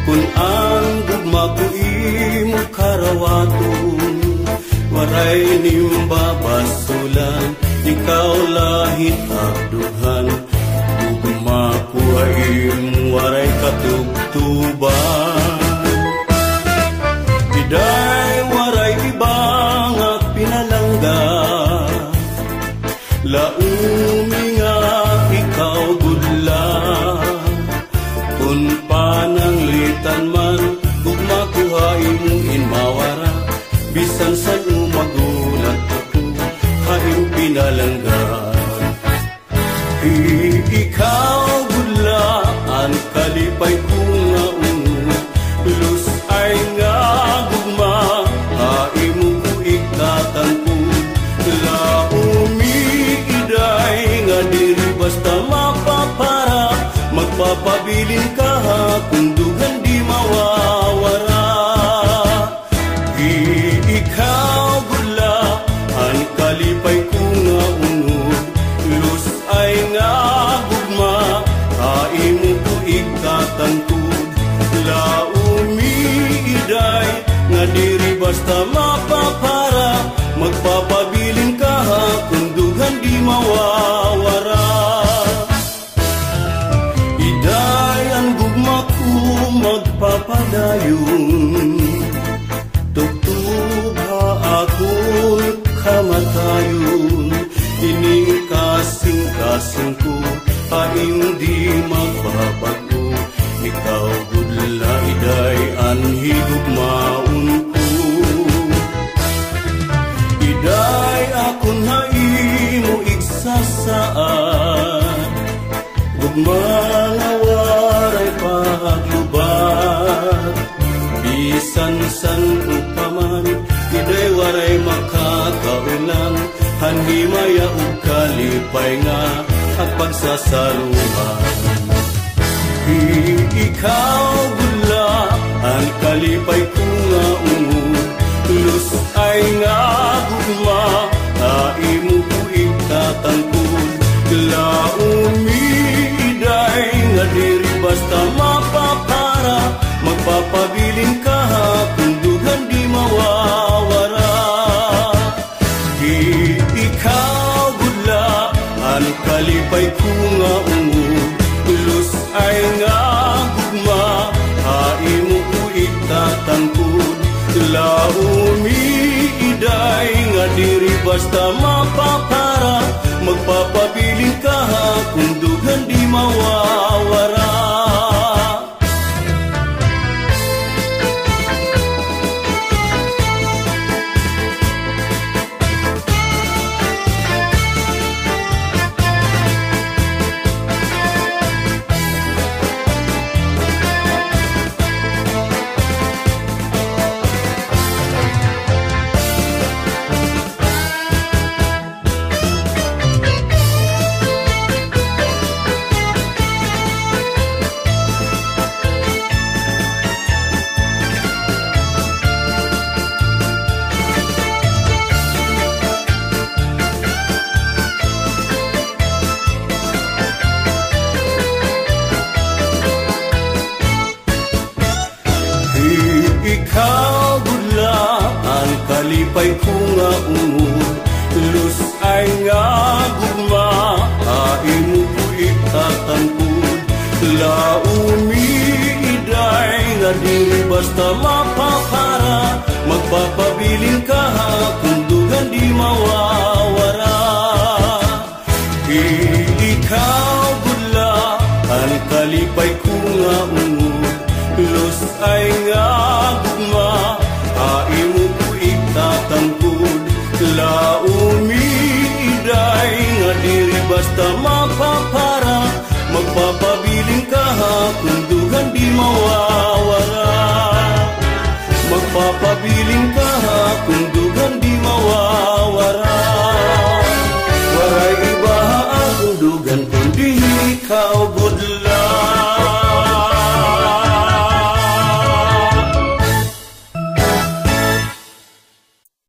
Kung ang gugma ko imo karawaton, waray nimbabasulan, ikaw lahit abduhan. Gugma ko imo waray katugtuban. Iday waray ibang at pinalangga, laumi nga ikaw gudla. Kung pananglitan man, gugma ko imong inmawara, bisan sa umagulat ako, haing pinalangga. Ikaw gudla, ang kalipay ko nga unod, lus ay nga gugma, haimo ko ikatangkod. Laumi iday nga diri basta mapapara, magpapabilin ka kung dugan di mawawara. Ikaw gula, ang kalipay ko nga unod, lus ay nga gugma, haimo ko ikatangkod. Laumi iday nga diri basta mapapara, magpapabilin ka kung dugan di mawawara. Iday ang gugma ko magpapadayon, tugtugha akong kamatayon. Ining kasing-kasing ko haing di magbabago, ikaw gudla iday ang higugmaon ko. Iday akon haimo igsasaan, gugma nga waray paglubat. Bisan san upaman, iday waray makakaulan, hanhimaya ug kalipay nga at pagsasaluhan. Ikaw gula, ang kalipay ko nga unod, lus ay nga gugma, haimo ko ikatangkod. Laumi iday nga diri basta mapapara, magpapabilin ka kung dugan di mawawara. Ikaw gudla, ang kalipay ko nga unod, lus ay nga gugma, haimo ko ikatangkod. Laumi iday nga diri basta mapapara, magpapabilin ka kung dugan di mawawara. Ikaw gudla, ang kalipay ko nga unod, lus ay nga gugma, haimo ko ikatangkod. Laumi iday nga diri basta mapapara, magpapabilin ka kung dugan di mawawara. Ikaw gudla, ang kalipay ko nga unod, lus ay nga gugma, haimo ko ikatangkod. Laumi iday nga diri basta mapapara, magpapabilin ka kung dugan di mawawara. Magpapabilin ka kung dugan di mawawara. Waray iba akong dugan kundi ikaw gudla.